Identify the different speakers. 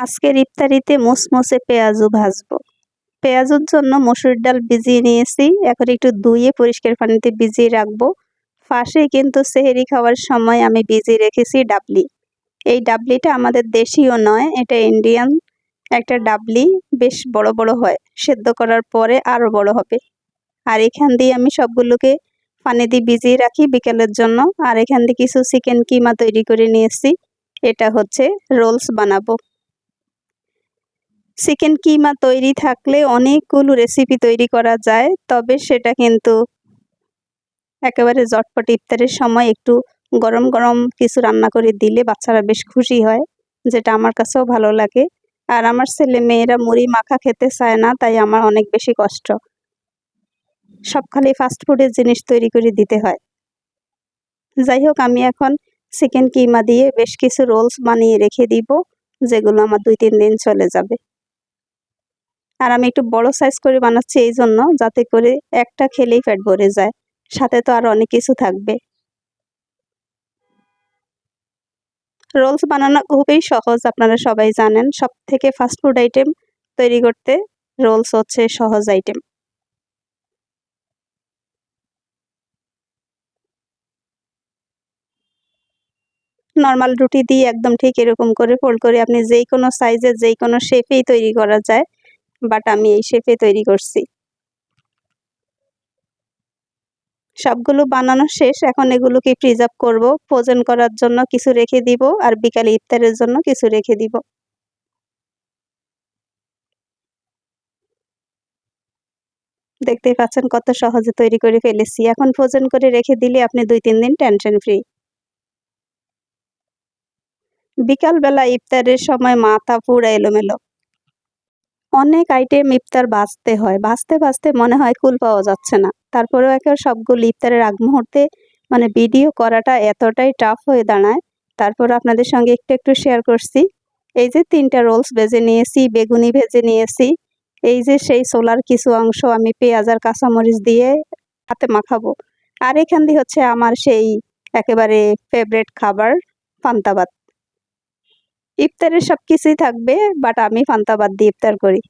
Speaker 1: আজকের ইফতারিতে মুসমুসে পেঁয়াজু ভাজবো। পেঁয়াজুর জন্য মসুর ডাল ভিজিয়ে নিয়েছি, এখন একটু ধুয়ে পরিষ্কার পানিতে ভিজিয়ে রাখবো। পাশেই কিন্তু সেহরি খাওয়ার সময় আমি ভিজিয়ে রেখেছি ডাবলি। এই ডাবলিটা আমাদের দেশীয় নয়, এটা ইন্ডিয়ান একটা ডাবলি, বেশ বড় বড় হয়, সেদ্ধ করার পরে আরও বড় হবে। আর এখান দিয়ে আমি সবগুলোকে পানি দিয়ে ভিজিয়ে রাখি বিকেলের জন্য। আর এখান দিয়ে কিছু চিকেন কিমা তৈরি করে নিয়েছি, এটা হচ্ছে রোলস বানাবো। চিকেন কিমা তৈরি থাকলে অনেকগুলো রেসিপি তৈরি করা যায়, তবে সেটা কিন্তু একেবারে ঝটপট ইফতারের সময় একটু গরম গরম কিছু রান্না করে দিলে বাচ্চারা বেশ খুশি হয়, যেটা আমার কাছেও ভালো লাগে। আর আমার ছেলে মেয়েরা মুড়ি মাখা খেতে চায় না, তাই আমার অনেক বেশি কষ্ট, সব খালি ফাস্টফুডের জিনিস তৈরি করে দিতে হয়। যাই হোক, আমি এখন চিকেন কিমা দিয়ে বেশ কিছু রোলস বানিয়ে রেখে দিব, যেগুলো আমার 2-3 দিন চলে যাবে। আর আমি একটু বড় সাইজ করে বানাচ্ছি এই জন্য, যাতে করে একটা খেলেই পেট ভরে যায়, সাথে তো আর অনেক কিছু থাকবে। রোলস বানানো খুবই সহজ, আপনারা সবাই জানেন। সব থেকে ফাস্টফুড আইটেম তৈরি করতে রোলস হচ্ছে সহজ আইটেম। নর্মাল রুটি দিয়ে একদম ঠিক এরকম করে ফোল্ড করে আপনি যেই কোনো সাইজের যেই কোনো শেপেই তৈরি করা যায়, বাট আমি এই শেপে তৈরি করছি। সবগুলো বানানো শেষ, এখন এগুলোকে প্রিজার্ভ করব, ফ্রোজেন করার জন্য কিছু রেখে দিব, আর বিকালে ইফতারের জন্য কিছু রেখে দিব। দেখতেই পাচ্ছেন কত সহজে তৈরি করে ফেলেছি। এখন ফ্রোজেন করে রেখে দিলে আপনি 2-3 দিন টেনশন ফ্রি। বিকালবেলা ইফতারের সময় মাথা পুরা এলোমেলো, অনেক আইটেম ইফতার ভাজতে হয়, ভাজতে ভাজতে মনে হয় কুল পাওয়া যাচ্ছে না। তারপরেও একে সবগুলো ইফতারের আগ মুহূর্তে মানে ভিডিও করাটা এতটাই টাফ হয়ে দাঁড়ায়। তারপর আপনাদের সঙ্গে একটু একটু শেয়ার করছি। এই যে 3টা রোলস ভেজে নিয়েছি, বেগুনি ভেজে নিয়েছি। এই যে সেই ছোলার কিছু অংশ আমি পেঁয়াজ আর কাঁচামরিচ দিয়ে হাতে মাখাবো। আর এখান দিয়ে হচ্ছে আমার সেই একেবারে ফেভারিট খাবার পান্তা ভাত। ইফতারে সব কিছুই থাকবে, বাট আমি পান্তা ভাত দিয়ে ইফতার করি।